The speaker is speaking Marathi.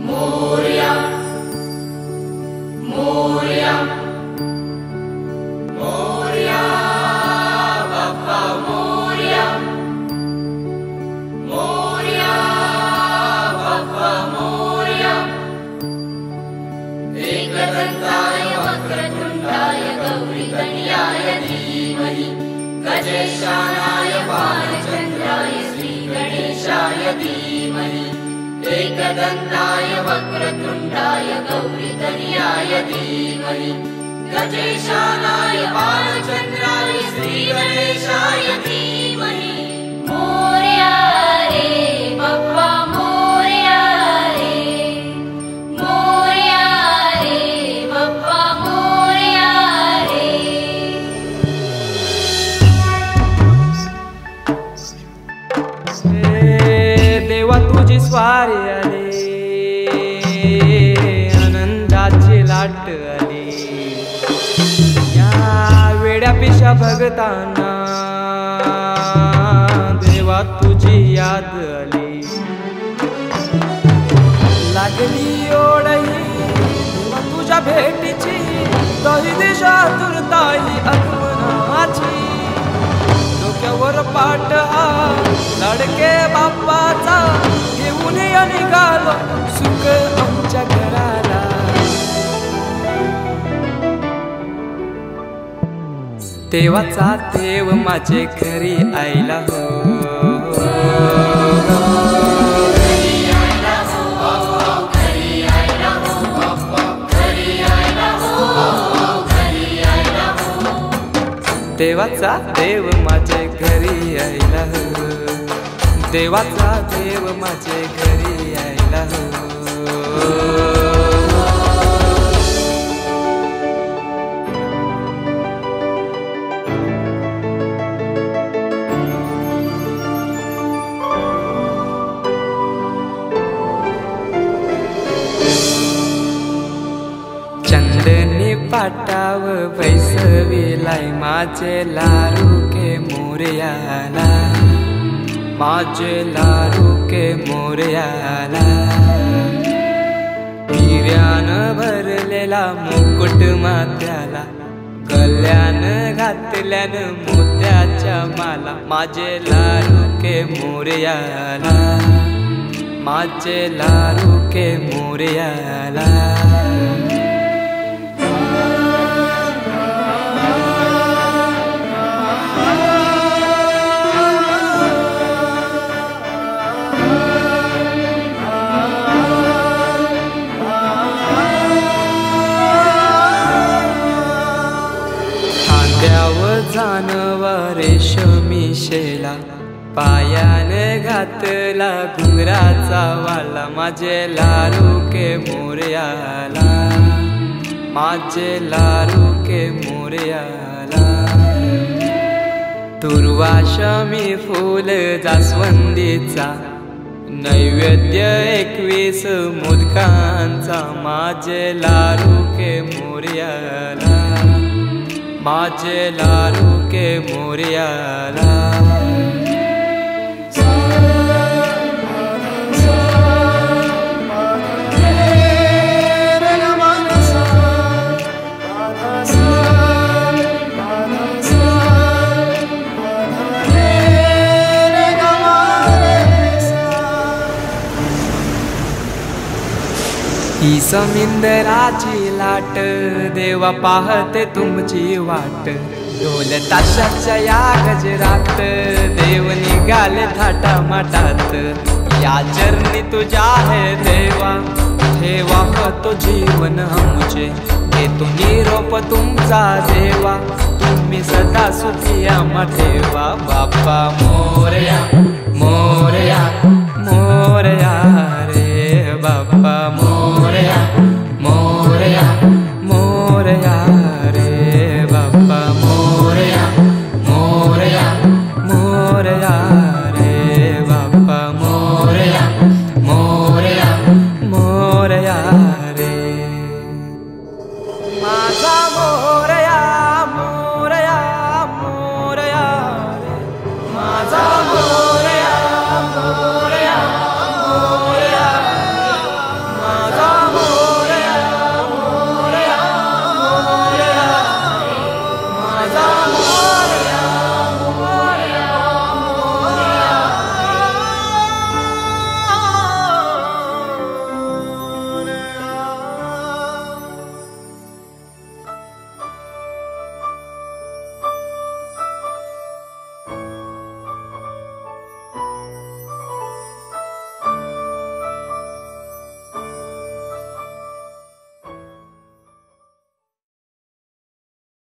मोरया मोरया मोरया बाप्पा मोरया मोरया बाप्पा मोरया एकदंताय वक्रतुंडाय गौरीतनयाय धीमहि गजेशानाय बालचंद्राय श्रीगणेशाय धीमहि एकदंताय वक्रतुंडाय गौरीतनयाय धीमहि गजेशानाय बालचंद्राय श्रीगणेशाय धीमहि मोरया रे बाप्पा मोरया रे मोरया रे बाप्पा मोरया रे देवा तुझी स्वारी आली आनंदाची लाट आली या वेड्या पिशा भगतांना देवा तुझी याद आली लागली ओढही देवा तुझ्या भेटीची दही दिशा तुरताई आगमनाची डोक्यावर पाट हा लाडके बाप्पाचा घेऊन निघालो सुख आमच्या घराला देवाचा देव माझे घरी आयला हो देवाचा देव माझे घरी आयला हो देवाचा देव माझे घरी आयला हो चंदनी पाटाव बैसविलाय माझे लारू के मोरयाला माझे लारू के मोरयाला हिऱ्यान भरलेला मुकुट माथ्याला गल्यान घातल्यान मोत्याच्या माला माझे लारू के मोरयाला माझे लारू के मोरयाला जानवा रेशमी शेला पायाने घातला घुंगराचा वाला माझे लारू के मोरयाला माझे लारू के मोरयाला दुर्वाशमी फूल जास्वंदीचा नैवेद्य 21 मोदकांचा माझे लारू के मोरयाला माझे लारू के मोरयाला ही समिंदराची लाट देवा पाहते तुमची वाट ढोल ताशाच्या या गजरात देव निघाले थाटा माटात या चरणी तुझ्या है देवा ठेवा तो जीवन आमचे घेतो निरोप तुमचा देवा तुम्ही सदा सुखी आम्हा ठेवा बाप्पा मोरया मोरया मोरया रे बाप्पा मोरया मोरया मोरया रे बाप्पा मोरया मोरया मोरया रे बाप्पा मोरया मोरया मोरया रे माझा मोरया मोरया मोरया रे माझा